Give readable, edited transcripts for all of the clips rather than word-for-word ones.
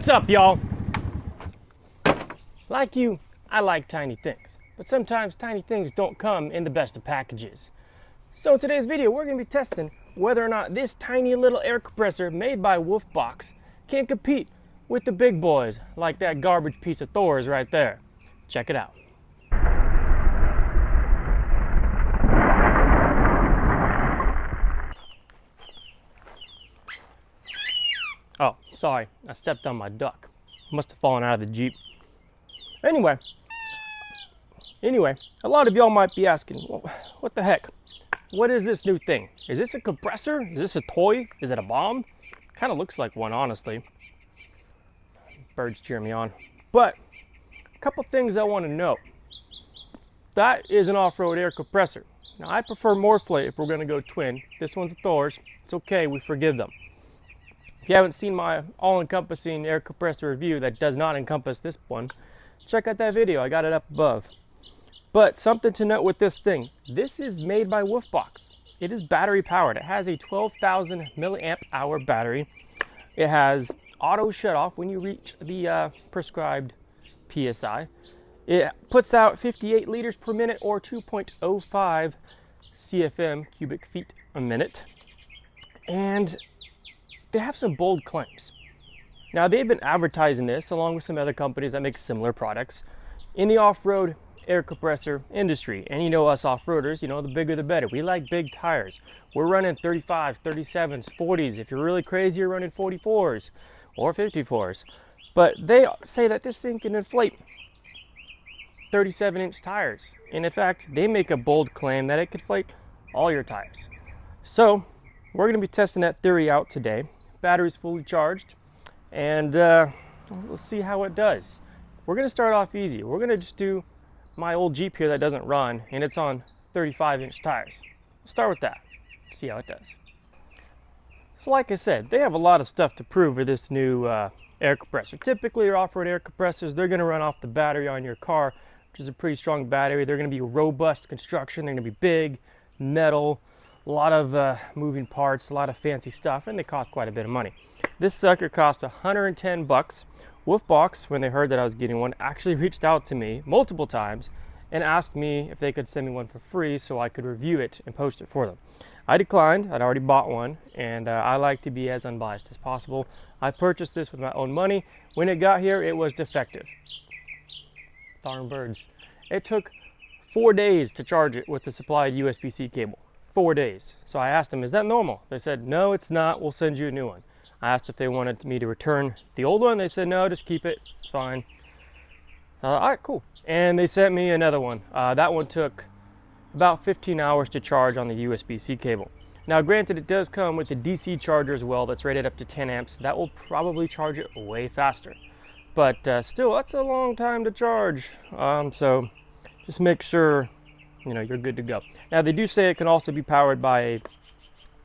What's up, y'all? Like you, I like tiny things, but sometimes tiny things don't come in the best of packages. So in today's video, we're going to be testing whether or not this tiny little air compressor made by Wolfbox can compete with the big boys, like that garbage piece of Thor's right there. Check it out. Oh, sorry, I stepped on my duck. Must have fallen out of the Jeep. Anyway, a lot of y'all might be asking, well, what the heck? What is this new thing? Is this a compressor? Is this a toy? Is it a bomb? Kind of looks like one, honestly. Birds cheer me on. But a couple things I want to know. That is an off-road air compressor. Now I prefer Morphlate if we're going to go twin. This one's a Thor's. It's okay, we forgive them. If you haven't seen my all-encompassing air compressor review that does not encompass this one, check out that video. I got it up above. But something to note with this thing, this is made by Wolfbox. It is battery powered. It has a 12,000 milliamp hour battery. It has auto shut off when you reach the prescribed PSI. It puts out 58 liters per minute or 2.05 CFM, cubic feet a minute. And they have some bold claims. Now they've been advertising this along with some other companies that make similar products in the off-road air compressor industry. And you know us off-roaders, you know, the bigger the better. We like big tires. We're running 35s, 37s, 40s. If you're really crazy, you're running 44s or 54s. But they say that this thing can inflate 37-inch tires. And in fact, they make a bold claim that it can inflate all your tires. So we're going to be testing that theory out today. Battery's fully charged, and we'll see how it does. We're going to start off easy. We're going to just do my old Jeep here that doesn't run, and it's on 35-inch tires. We'll start with that, see how it does. So like I said, they have a lot of stuff to prove with this new air compressor. Typically, your off-road air compressors, they're going to run off the battery on your car, which is a pretty strong battery. They're going to be robust construction. They're going to be big, metal, a lot of moving parts, a lot of fancy stuff, and they cost quite a bit of money. This sucker cost 110 bucks. Wolfbox, when they heard that I was getting one, actually reached out to me multiple times and asked me if they could send me one for free so I could review it and post it for them. I declined. I'd already bought one, and I like to be as unbiased as possible. I purchased this with my own money. When it got here, it was defective. Darn birds. It took 4 days to charge it with the supplied USB-C cable. 4 days. So I asked them, is that normal? They said, no, it's not. We'll send you a new one. I asked if they wanted me to return the old one. They said, no, just keep it. It's fine. All right, cool. And they sent me another one. That one took about 15 hours to charge on the USB-C cable. Now, granted, it does come with a DC charger as well that's rated up to 10 amps. That will probably charge it way faster. But still, that's a long time to charge. So just make sure you know you're good to go. Now they do say it can also be powered by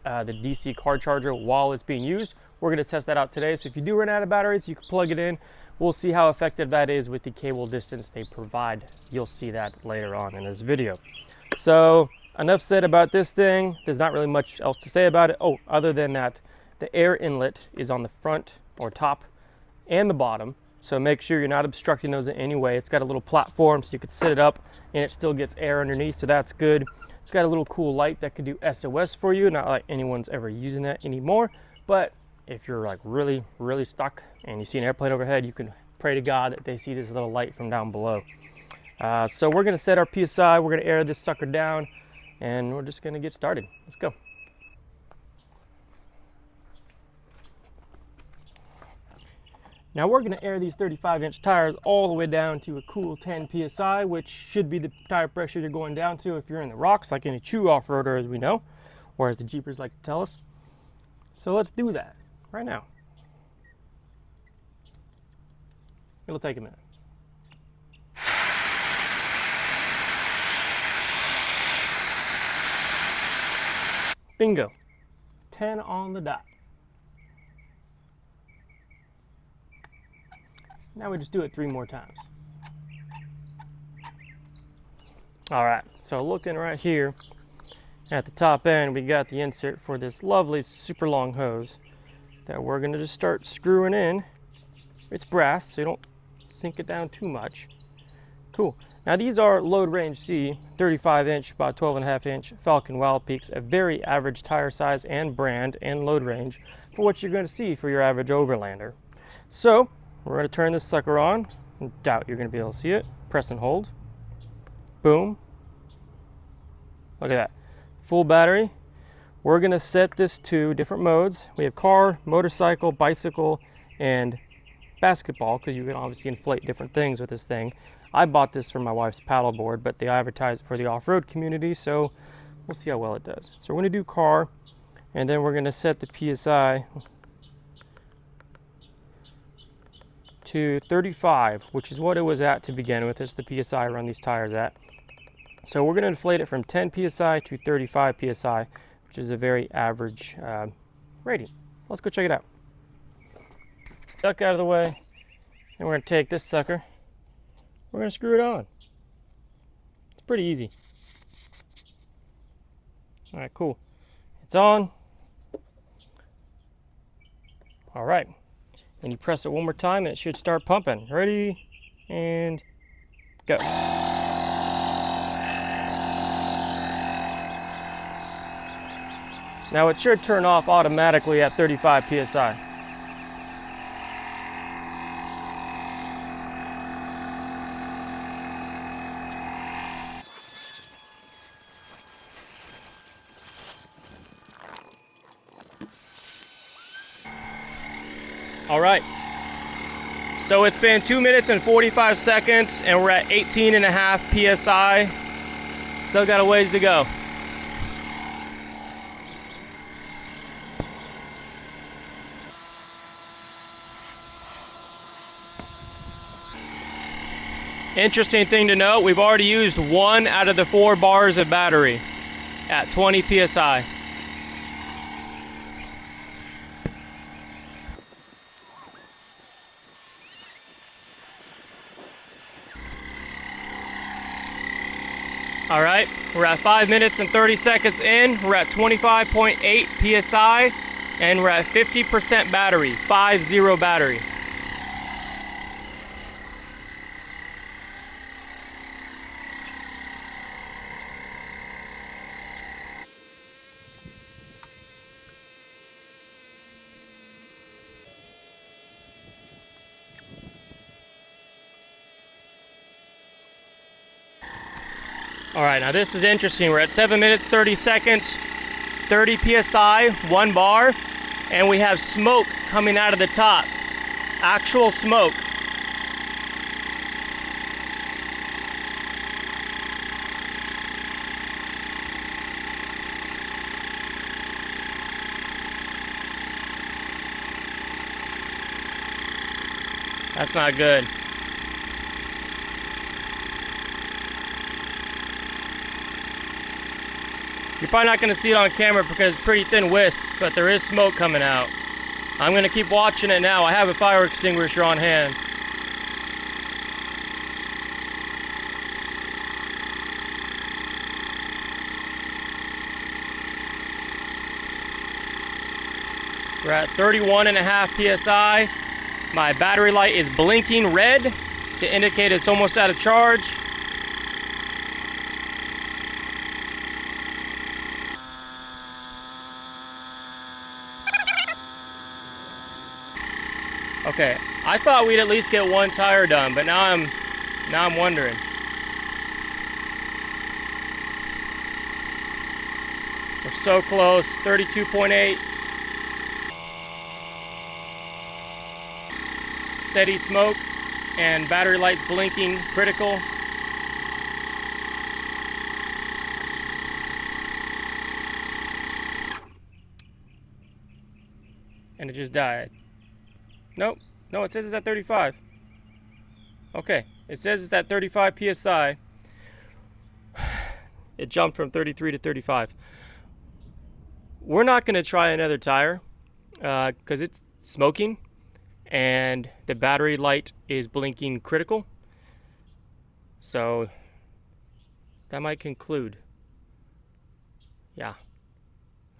the DC car charger while it's being used. We're going to test that out today. So if you do run out of batteries, you can plug it in. We'll see how effective that is with the cable distance they provide. You'll see that later on in this video. So enough said about this thing. There's not really much else to say about it. Oh, other than that, the air inlet is on the front or top and the bottom. So make sure you're not obstructing those in any way. It's got a little platform so you could sit it up and it still gets air underneath, so that's good. It's got a little cool light that can do SOS for you. Not like anyone's ever using that anymore, but if you're like really stuck and you see an airplane overhead, you can pray to God that they see this little light from down below. So we're going to set our PSI. We're going to air this sucker down, and we're just going to get started. Let's go. Now we're going to air these 35-inch tires all the way down to a cool 10 PSI, which should be the tire pressure you're going down to if you're in the rocks, like any true off-roader, as we know, or as the Jeepers like to tell us. So let's do that right now. It'll take a minute. Bingo. 10 on the dot. Now we just do it 3 more times. All right, so looking right here at the top end, we got the insert for this lovely super long hose that we're gonna just start screwing in It's brass, so you don't sink it down too much. Cool. Now these are Load Range C, 35 inch by 12.5 inch Falcon Wild Peaks, a very average tire size and brand and load range for what you're going to see for your average overlander. So we're going to turn this sucker on. I doubt you're going to be able to see it. Press and hold. Boom. Look at that. Full battery. We're going to set this to different modes. We have car, motorcycle, bicycle, and basketball, because you can obviously inflate different things with this thing. I bought this for my wife's paddleboard, but they advertise it for the off-road community, so we'll see how well it does. So we're going to do car, and then we're going to set the PSI to 35, which is what it was at to begin with. It's the PSI I run these tires at. So we're going to inflate it from 10 PSI to 35 PSI, which is a very average rating. Let's go check it out. Duck out of the way, and we're going to take this sucker. We're going to screw it on. It's pretty easy. All right, cool. It's on. All right. And you press it one more time and it should start pumping. Ready? And go. Now it should turn off automatically at 35 PSI. All right, so it's been 2 minutes and 45 seconds and we're at 18.5 PSI. Still got a ways to go. Interesting thing to note, we've already used 1 out of the 4 bars of battery at 20 PSI. All right, we're at 5 minutes and 30 seconds in. We're at 25.8 PSI and we're at 50% battery, 50 battery. All right, now this is interesting. We're at 7 minutes, 30 seconds, 30 PSI, 1 bar, and we have smoke coming out of the top. Actual smoke. That's not good. You're probably not going to see it on camera because it's pretty thin wisps, but there is smoke coming out. I'm going to keep watching it now. I have a fire extinguisher on hand. We're at 31.5 PSI. My battery light is blinking red to indicate it's almost out of charge. Okay, I thought we'd at least get 1 tire done, but now I'm wondering. We're so close, 32.8. Steady smoke and battery lights blinking, critical. And it just died. Nope, no, it says it's at 35. Okay, it says it's at 35 PSI. It jumped from 33 to 35. We're not gonna try another tire because it's smoking and the battery light is blinking critical. So that might conclude. Yeah.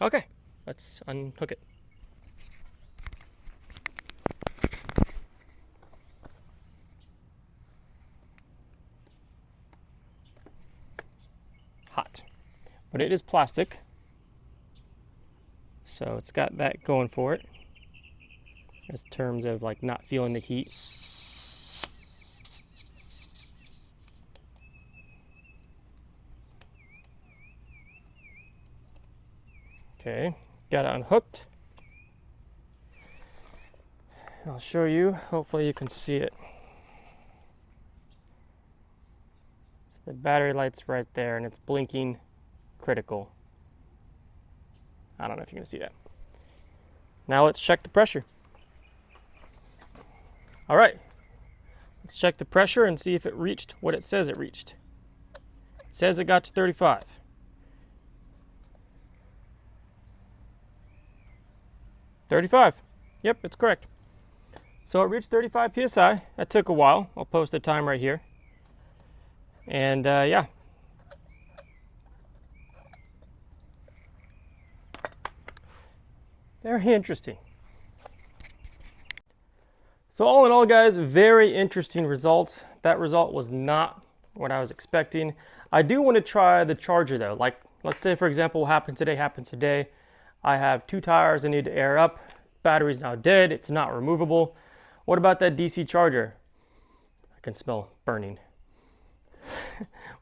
Okay, let's unhook it. but it is plastic. So it's got that going for it in terms of like not feeling the heat. Okay, got it unhooked. I'll show you, hopefully you can see it. So the battery light's right there and it's blinking critical. I don't know if you can see that. Now let's check the pressure. All right, let's check the pressure and see if it reached what it says it reached. It says it got to 35. Yep, it's correct. So it reached 35 psi. That took a while. I'll post the time right here. And yeah. Very interesting. So all in all, guys, very interesting results. That result was not what I was expecting. I do want to try the charger though. Like, let's say for example, what happened today. I have 2 tires I need to air up. Battery's now dead. It's not removable. What about that DC charger? I can smell burning.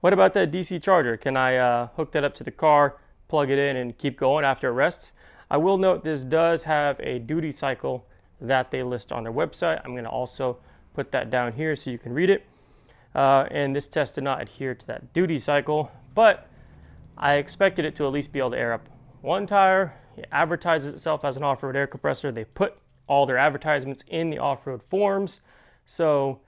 What about that DC charger? Can I hook that up to the car, plug it in, and keep going after it rests? I will note this does have a duty cycle that they list on their website. I'm going to also put that down here so you can read it. And this test did not adhere to that duty cycle, but I expected it to at least be able to air up 1 tire. It advertises itself as an off-road air compressor. They put all their advertisements in the off-road forums, so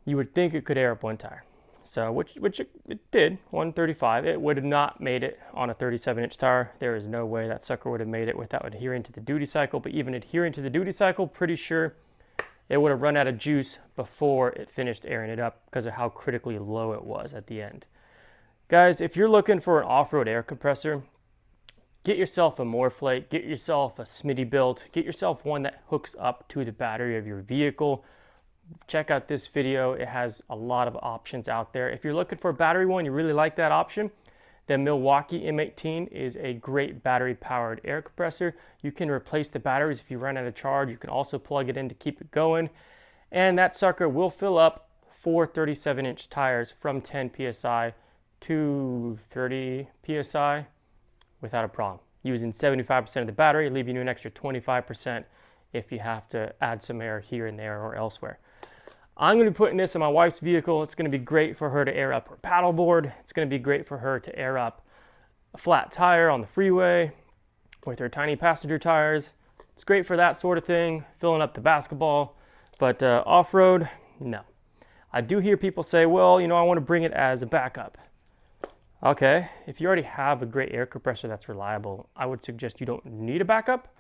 you would think it could air up 1 tire. So which it did, 135. It would have not made it on a 37-inch tire. There is no way that sucker would have made it without adhering to the duty cycle. But even adhering to the duty cycle, pretty sure it would have run out of juice before it finished airing it up because of how critically low it was at the end. Guys, if you're looking for an off-road air compressor, get yourself a Morphlate, get yourself a Smitty built, get yourself one that hooks up to the battery of your vehicle. Check out this video. It has a lot of options out there. If you're looking for a battery one, you really like that option, then Milwaukee M18 is a great battery powered air compressor. You can replace the batteries if you run out of charge. You can also plug it in to keep it going. And that sucker will fill up 4 37-inch tires from 10 PSI to 30 PSI without a problem, using 75% of the battery, leaving you an extra 25% if you have to add some air here and there or elsewhere. I'm going to be putting this in my wife's vehicle. It's going to be great for her to air up her paddleboard. It's going to be great for her to air up a flat tire on the freeway with her tiny passenger tires. It's great for that sort of thing, filling up the basketball. But off-road, no. I do hear people say, well, you know, I want to bring it as a backup. Okay, if you already have a great air compressor that's reliable, I would suggest you don't need a backup.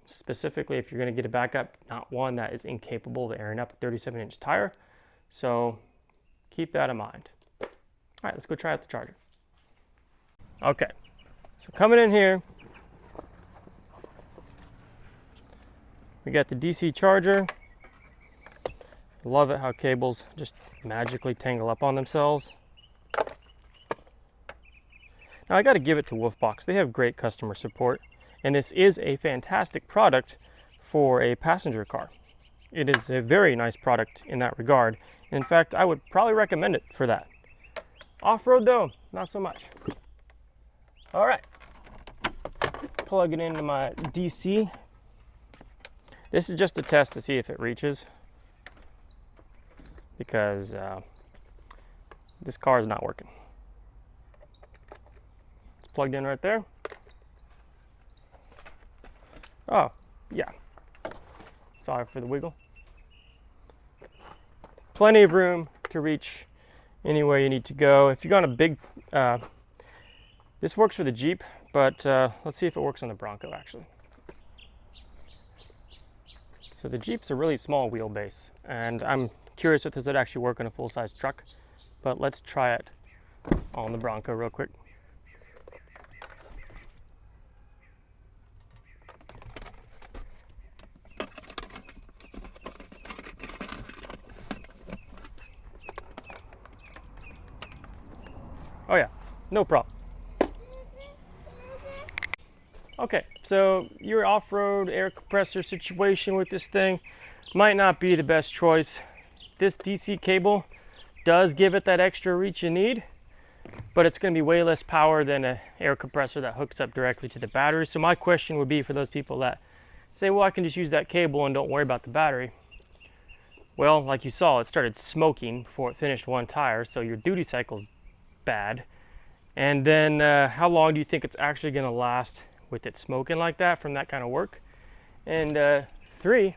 Specifically if you're going to get a backup, not one that is incapable of airing up a 37-inch tire. So keep that in mind. All right, let's go try out the charger. Okay, so coming in here, we got the DC charger. Love it how cables just magically tangle up on themselves. Now I got to give it to Wolfbox. They have great customer support. And this is a fantastic product for a passenger car. It is a very nice product in that regard. In fact, I would probably recommend it for that. Off-road though, not so much. All right, plug it into my DC. This is just a test to see if it reaches, because this car is not working. It's plugged in right there. Oh, yeah. Sorry for the wiggle. Plenty of room to reach anywhere you need to go. If you're on a big, this works for the Jeep, but let's see if it works on the Bronco actually. So the Jeep's a really small wheelbase, and I'm curious if this would actually work on a full-size truck, but let's try it on the Bronco real quick. Oh yeah, No problem. Okay, so your off-road air compressor situation with this thing might not be the best choice. This DC cable does give it that extra reach you need, but it's going to be way less power than an air compressor that hooks up directly to the battery. So my question would be for those people that say, well, I can just use that cable and don't worry about the battery. Well, like you saw, it started smoking before it finished one tire, so your duty cycle's bad. And then how long do you think it's actually going to last with it smoking like that from that kind of work? And 3,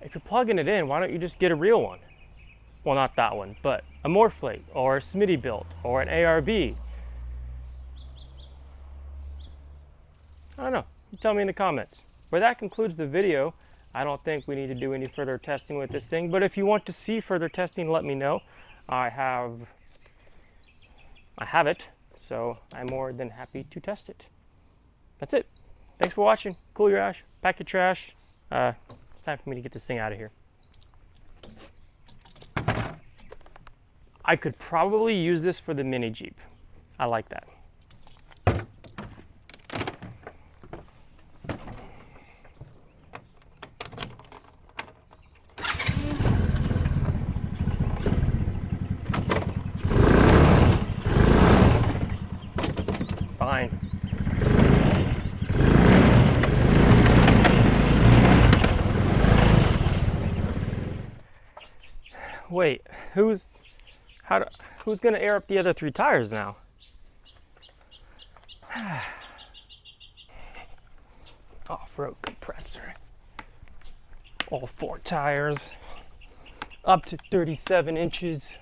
if you're plugging it in, why don't you just get a real one? Well, not that one, but a Morphlate or a Smittybilt or an ARB. I don't know. You tell me in the comments. But that concludes the video. I don't think we need to do any further testing with this thing, but if you want to see further testing, let me know. I have it, so I'm more than happy to test it. That's it. Thanks for watching. Cool your ash, pack your trash. It's time for me to get this thing out of here. I could probably use this for the mini Jeep. I like that. Fine. Wait, who's gonna air up the other 3 tires now? Off-road compressor. All 4 tires. Up to 37 inches.